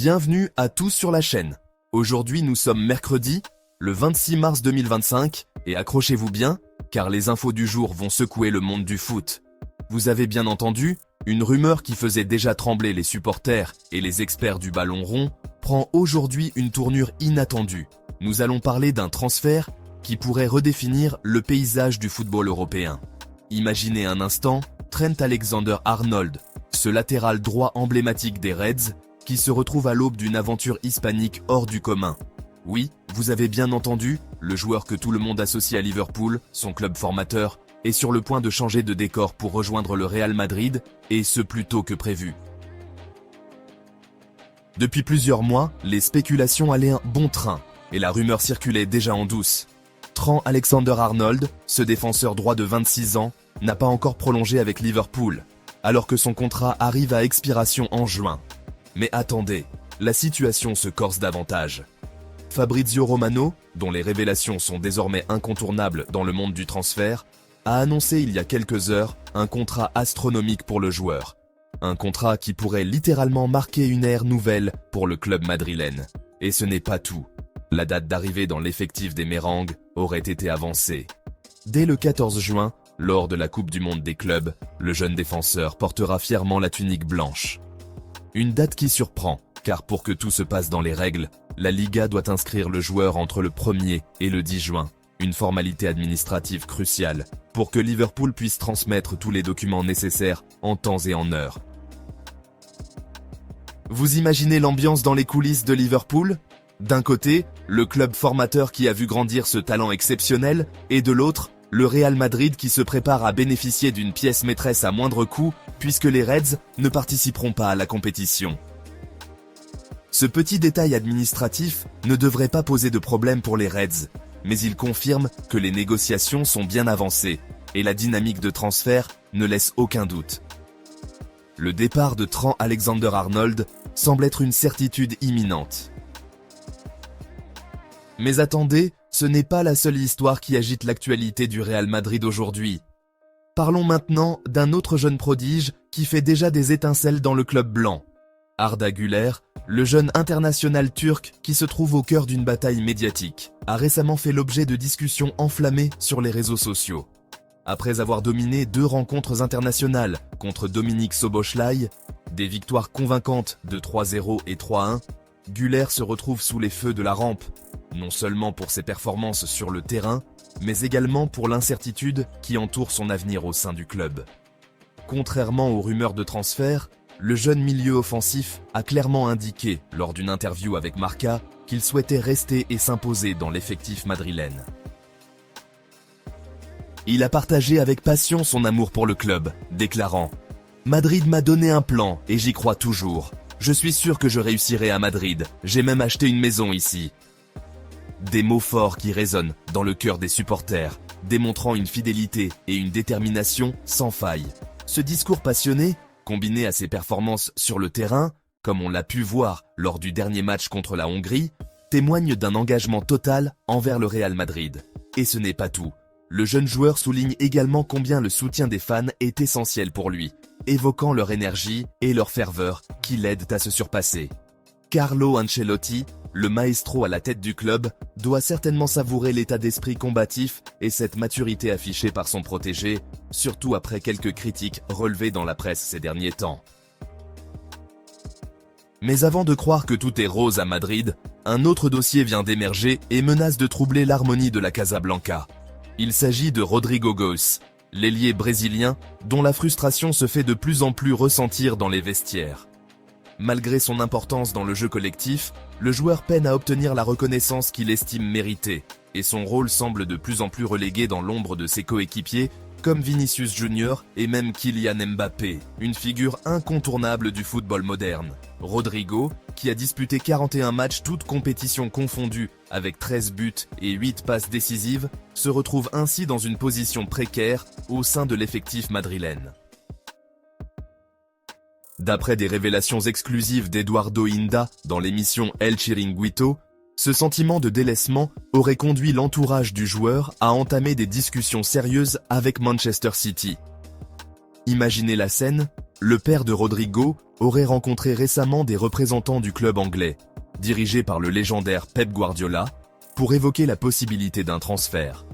Bienvenue à tous sur la chaîne. Aujourd'hui nous sommes mercredi, le 26 mars 2025, et accrochez-vous bien, car les infos du jour vont secouer le monde du foot. Vous avez bien entendu, une rumeur qui faisait déjà trembler les supporters et les experts du ballon rond prend aujourd'hui une tournure inattendue. Nous allons parler d'un transfert qui pourrait redéfinir le paysage du football européen. Imaginez un instant Trent Alexander-Arnold, ce latéral droit emblématique des Reds, qui se retrouve à l'aube d'une aventure hispanique hors du commun. Oui, vous avez bien entendu, le joueur que tout le monde associe à Liverpool, son club formateur, est sur le point de changer de décor pour rejoindre le Real Madrid, et ce plus tôt que prévu. Depuis plusieurs mois, les spéculations allaient un bon train, et la rumeur circulait déjà en douce. Trent Alexander-Arnold, ce défenseur droit de 26 ans, n'a pas encore prolongé avec Liverpool, alors que son contrat arrive à expiration en juin. Mais attendez, la situation se corse davantage. Fabrizio Romano, dont les révélations sont désormais incontournables dans le monde du transfert, a annoncé il y a quelques heures un contrat astronomique pour le joueur. Un contrat qui pourrait littéralement marquer une ère nouvelle pour le club madrilène. Et ce n'est pas tout. La date d'arrivée dans l'effectif des Mérengues aurait été avancée. Dès le 14 juin, lors de la Coupe du Monde des clubs, le jeune défenseur portera fièrement la tunique blanche. Une date qui surprend, car pour que tout se passe dans les règles, la Liga doit inscrire le joueur entre le 1er et le 10 juin, une formalité administrative cruciale, pour que Liverpool puisse transmettre tous les documents nécessaires en temps et en heure. Vous imaginez l'ambiance dans les coulisses de Liverpool ? D'un côté, le club formateur qui a vu grandir ce talent exceptionnel, et de l'autre, le Real Madrid qui se prépare à bénéficier d'une pièce maîtresse à moindre coût, puisque les Reds ne participeront pas à la compétition. Ce petit détail administratif ne devrait pas poser de problème pour les Reds, mais il confirme que les négociations sont bien avancées, et la dynamique de transfert ne laisse aucun doute. Le départ de Trent Alexander-Arnold semble être une certitude imminente. Mais attendez, ce n'est pas la seule histoire qui agite l'actualité du Real Madrid aujourd'hui. Parlons maintenant d'un autre jeune prodige qui fait déjà des étincelles dans le club blanc. Arda Güler, le jeune international turc qui se trouve au cœur d'une bataille médiatique, a récemment fait l'objet de discussions enflammées sur les réseaux sociaux. Après avoir dominé 2 rencontres internationales contre Dominik Szoboszlai, des victoires convaincantes de 3-0 et 3-1, Güler se retrouve sous les feux de la rampe, non seulement pour ses performances sur le terrain, mais également pour l'incertitude qui entoure son avenir au sein du club. Contrairement aux rumeurs de transfert, le jeune milieu offensif a clairement indiqué lors d'une interview avec Marca qu'il souhaitait rester et s'imposer dans l'effectif madrilène. Il a partagé avec passion son amour pour le club, déclarant « Madrid m'a donné un plan et j'y crois toujours. Je suis sûr que je réussirai à Madrid, j'ai même acheté une maison ici. » Des mots forts qui résonnent dans le cœur des supporters, démontrant une fidélité et une détermination sans faille. Ce discours passionné, combiné à ses performances sur le terrain, comme on l'a pu voir lors du dernier match contre la Hongrie, témoigne d'un engagement total envers le Real Madrid. Et ce n'est pas tout. Le jeune joueur souligne également combien le soutien des fans est essentiel pour lui, évoquant leur énergie et leur ferveur qui l'aident à se surpasser. Carlo Ancelotti, le maestro à la tête du club, doit certainement savourer l'état d'esprit combatif et cette maturité affichée par son protégé, surtout après quelques critiques relevées dans la presse ces derniers temps. Mais avant de croire que tout est rose à Madrid, un autre dossier vient d'émerger et menace de troubler l'harmonie de la Casablanca. Il s'agit de Rodrigo Goes, l'ailier brésilien dont la frustration se fait de plus en plus ressentir dans les vestiaires. Malgré son importance dans le jeu collectif, le joueur peine à obtenir la reconnaissance qu'il estime méritée, et son rôle semble de plus en plus relégué dans l'ombre de ses coéquipiers, comme Vinicius Junior et même Kylian Mbappé, une figure incontournable du football moderne. Rodrigo, qui a disputé 41 matchs toutes compétitions confondues, avec 13 buts et 8 passes décisives, se retrouve ainsi dans une position précaire au sein de l'effectif madrilène. D'après des révélations exclusives d'Eduardo Inda dans l'émission El Chiringuito, ce sentiment de délaissement aurait conduit l'entourage du joueur à entamer des discussions sérieuses avec Manchester City. Imaginez la scène, Le père de Rodrigo aurait rencontré récemment des représentants du club anglais, dirigé par le légendaire Pep Guardiola, pour évoquer la possibilité d'un transfert.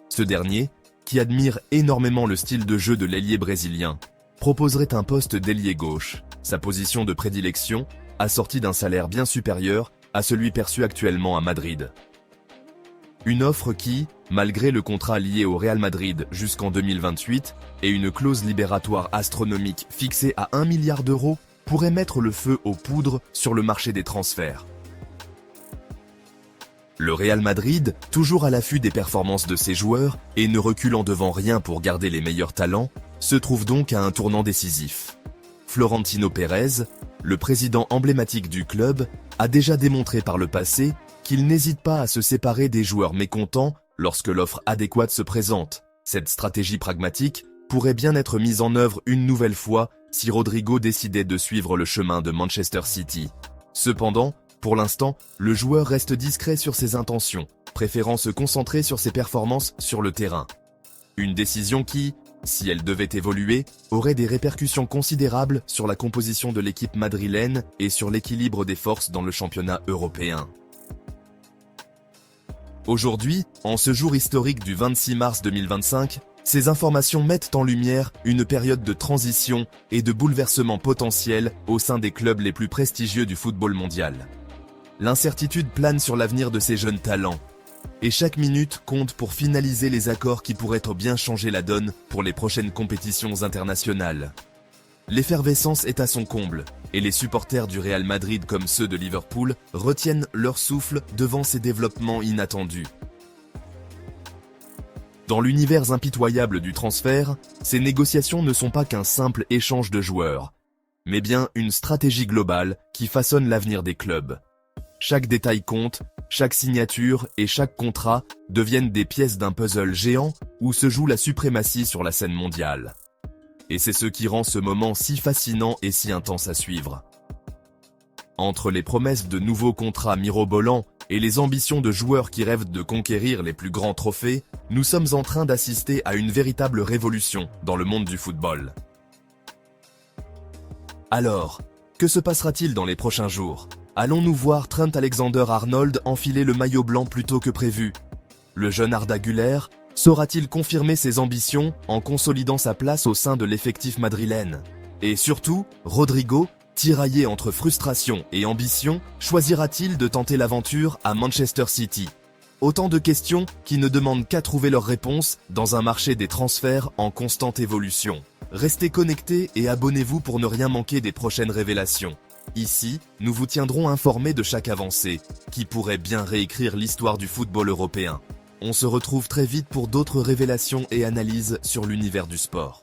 Ce dernier, qui admire énormément le style de jeu de l'ailier brésilien, proposerait un poste d'ailier gauche, sa position de prédilection, assortie d'un salaire bien supérieur à celui perçu actuellement à Madrid. Une offre qui, malgré le contrat lié au Real Madrid jusqu'en 2028 et une clause libératoire astronomique fixée à 1 milliard d'euros, pourrait mettre le feu aux poudres sur le marché des transferts. Le Real Madrid, toujours à l'affût des performances de ses joueurs et ne reculant devant rien pour garder les meilleurs talents, se trouve donc à un tournant décisif. Florentino Pérez, le président emblématique du club, a déjà démontré par le passé qu'il n'hésite pas à se séparer des joueurs mécontents lorsque l'offre adéquate se présente. Cette stratégie pragmatique pourrait bien être mise en œuvre une nouvelle fois si Rodrigo décidait de suivre le chemin de Manchester City. Cependant, pour l'instant, le joueur reste discret sur ses intentions, préférant se concentrer sur ses performances sur le terrain. Une décision qui, si elle devait évoluer, aurait des répercussions considérables sur la composition de l'équipe madrilène et sur l'équilibre des forces dans le championnat européen. Aujourd'hui, en ce jour historique du 26 mars 2025, ces informations mettent en lumière une période de transition et de bouleversement potentiel au sein des clubs les plus prestigieux du football mondial. L'incertitude plane sur l'avenir de ces jeunes talents, et chaque minute compte pour finaliser les accords qui pourraient bien changer la donne pour les prochaines compétitions internationales. L'effervescence est à son comble, et les supporters du Real Madrid comme ceux de Liverpool retiennent leur souffle devant ces développements inattendus. Dans l'univers impitoyable du transfert, ces négociations ne sont pas qu'un simple échange de joueurs, mais bien une stratégie globale qui façonne l'avenir des clubs. Chaque détail compte, chaque signature et chaque contrat deviennent des pièces d'un puzzle géant où se joue la suprématie sur la scène mondiale. Et c'est ce qui rend ce moment si fascinant et si intense à suivre. Entre les promesses de nouveaux contrats mirobolants et les ambitions de joueurs qui rêvent de conquérir les plus grands trophées, nous sommes en train d'assister à une véritable révolution dans le monde du football. Alors, que se passera-t-il dans les prochains jours ? Allons-nous voir Trent Alexander-Arnold enfiler le maillot blanc plus tôt que prévu ? Le jeune Arda Güler saura-t-il confirmer ses ambitions en consolidant sa place au sein de l'effectif madrilène ? Et surtout, Rodrigo, tiraillé entre frustration et ambition, choisira-t-il de tenter l'aventure à Manchester City ? Autant de questions qui ne demandent qu'à trouver leurs réponses dans un marché des transferts en constante évolution. Restez connectés et abonnez-vous pour ne rien manquer des prochaines révélations. Ici, nous vous tiendrons informés de chaque avancée, qui pourrait bien réécrire l'histoire du football européen. On se retrouve très vite pour d'autres révélations et analyses sur l'univers du sport.